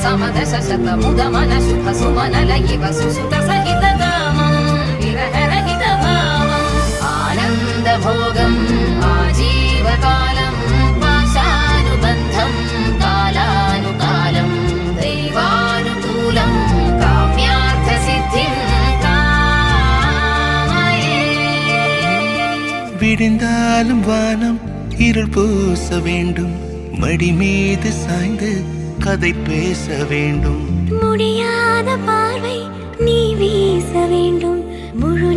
समदश शतमुदमन शुभ सुमनलयिव सुसुत सहितकामं विरहरहितभावम् आनन्दभोगम् आजीवकालं पाशानुबन्धं कालानुकालं दैवानुकूलं काम्यार्थसिद्धिं कामये விடிந்தாலும் வானம் இருள் பூச வேண்டும் மடி மீது சாய்ந்து கதை பேச வேண்டும் முடியாத பார்வை நீ வீச வேண்டும் முழு